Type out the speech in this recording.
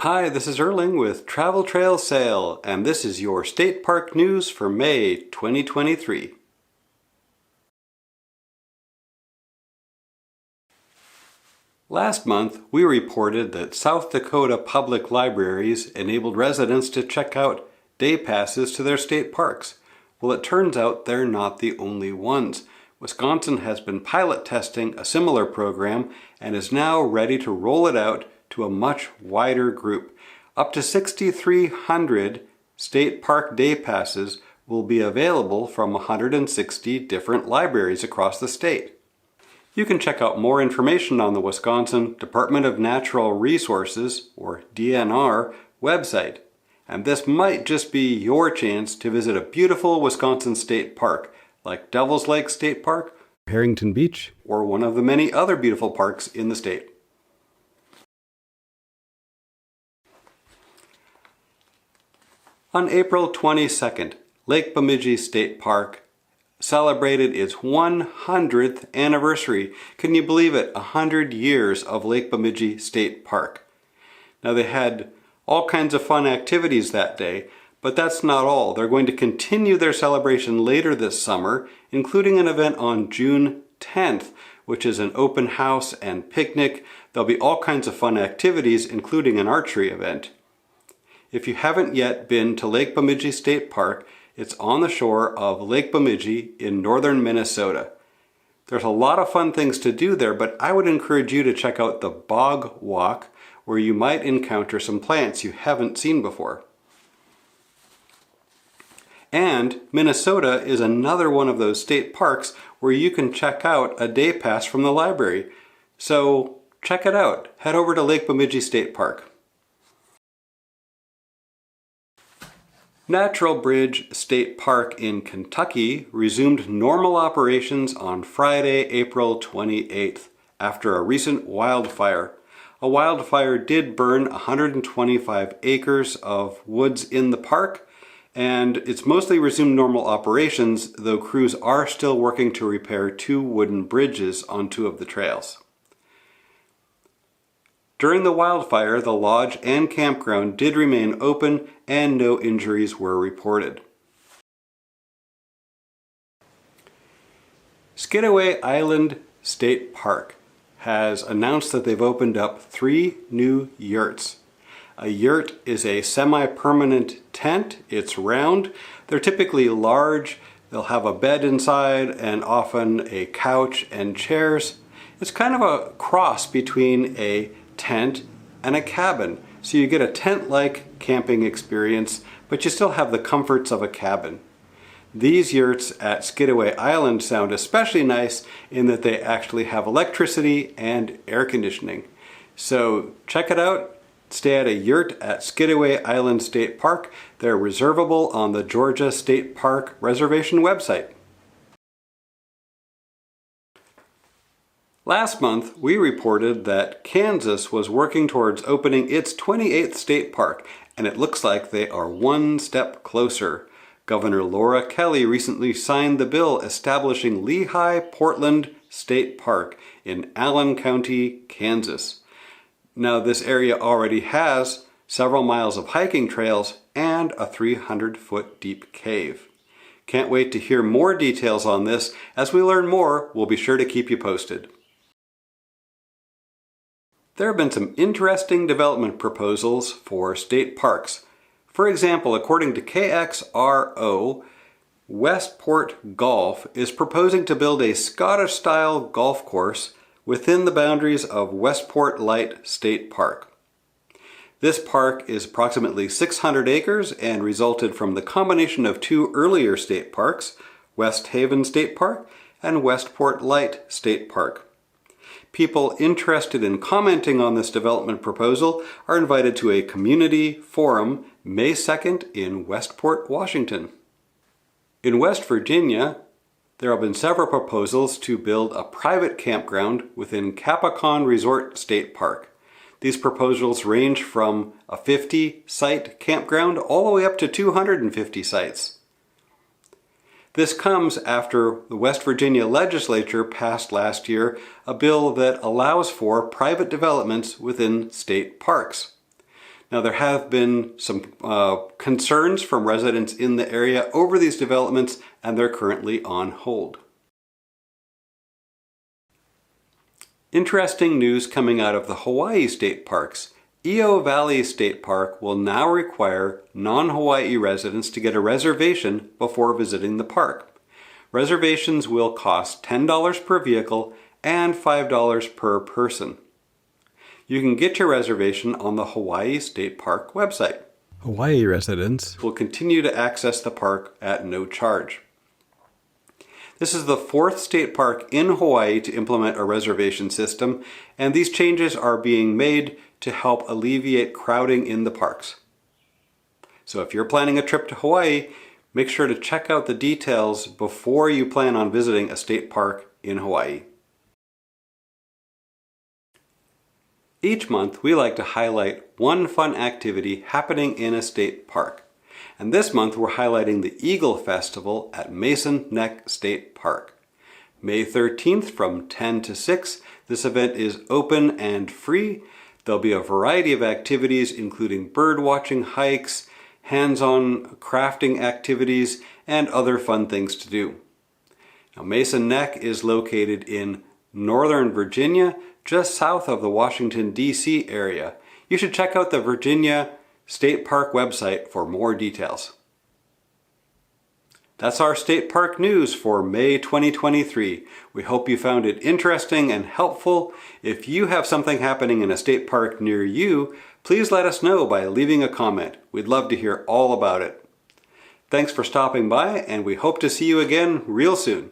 Hi, this is Erling with Travel Trail Sail, and this is your state park news for May 2023. Last month, we reported that South Dakota Public Libraries enabled residents to check out day passes to their state parks. Well, it turns out they're not the only ones. Wisconsin has been pilot testing a similar program and is now ready to roll it out to a much wider group. Up to 6,300 state park day passes will be available from 160 different libraries across the state. You can check out more information on the Wisconsin Department of Natural Resources, or DNR, website. And this might just be your chance to visit a beautiful Wisconsin state park, like Devil's Lake State Park, Harrington Beach, or one of the many other beautiful parks in the state. On April 22nd, Lake Bemidji State Park celebrated its 100th anniversary. Can you believe it? 100 years of Lake Bemidji State Park. Now they had all kinds of fun activities that day, but that's not all. They're going to continue their celebration later this summer, including an event on June 10th, which is an open house and picnic. There'll be all kinds of fun activities, including an archery event. If you haven't yet been to Lake Bemidji State Park, it's on the shore of Lake Bemidji in northern Minnesota. There's a lot of fun things to do there, but I would encourage you to check out the Bog Walk, where you might encounter some plants you haven't seen before. And Minnesota is another one of those state parks where you can check out a day pass from the library. So check it out. Head over to Lake Bemidji State Park. Natural Bridge State Park in Kentucky resumed normal operations on Friday, April 28th, after a recent wildfire. A wildfire did burn 125 acres of woods in the park, and it's mostly resumed normal operations, though crews are still working to repair 2 wooden bridges on 2 of the trails. During the wildfire, the lodge and campground did remain open and no injuries were reported. Skidaway Island State Park has announced that they've opened up 3 new yurts. A yurt is a semi-permanent tent. It's round. They're typically large. They'll have a bed inside and often a couch and chairs. It's kind of a cross between a tent and a cabin. So you get a tent-like camping experience, but you still have the comforts of a cabin. These yurts at Skidaway Island sound especially nice in that they actually have electricity and air conditioning. So check it out. Stay at a yurt at Skidaway Island State Park. They're reservable on the Georgia State Park Reservation website. Last month, we reported that Kansas was working towards opening its 28th state park, and it looks like they are one step closer. Governor Laura Kelly recently signed the bill establishing Lehigh-Portland State Park in Allen County, Kansas. Now, this area already has several miles of hiking trails and a 300-foot deep cave. Can't wait to hear more details on this. As we learn more, we'll be sure to keep you posted. There have been some interesting development proposals for state parks. For example, according to KXRO, Westport Golf is proposing to build a Scottish-style golf course within the boundaries of Westport Light State Park. This park is approximately 600 acres and resulted from the combination of 2 earlier state parks, West Haven State Park and Westport Light State Park. People interested in commenting on this development proposal are invited to a community forum May 2nd in Westport, Washington. In West Virginia, there have been several proposals to build a private campground within Capicon Resort State Park. These proposals range from a 50-site campground all the way up to 250 sites. This comes after the West Virginia legislature passed last year a bill that allows for private developments within state parks. Now there have been some concerns from residents in the area over these developments, and they're currently on hold. Interesting news coming out of the Hawaii state parks. Io Valley State Park will now require non-Hawaii residents to get a reservation before visiting the park. Reservations will cost $10 per vehicle and $5 per person. You can get your reservation on the Hawaii State Park website. Hawaii residents will continue to access the park at no charge. This is the 4th state park in Hawaii to implement a reservation system, and these changes are being made to help alleviate crowding in the parks. So if you're planning a trip to Hawaii, make sure to check out the details before you plan on visiting a state park in Hawaii. Each month, we like to highlight one fun activity happening in a state park. And this month, we're highlighting the Eagle Festival at Mason Neck State Park. May 13th from 10 to 6, this event is open and free. There'll be a variety of activities, including bird watching hikes, hands-on crafting activities, and other fun things to do. Now, Mason Neck is located in Northern Virginia, just south of the Washington, D.C. area. You should check out the Virginia State Park website for more details. That's our state park news for May 2023. We hope you found it interesting and helpful. If you have something happening in a state park near you, please let us know by leaving a comment. We'd love to hear all about it. Thanks for stopping by, and we hope to see you again real soon.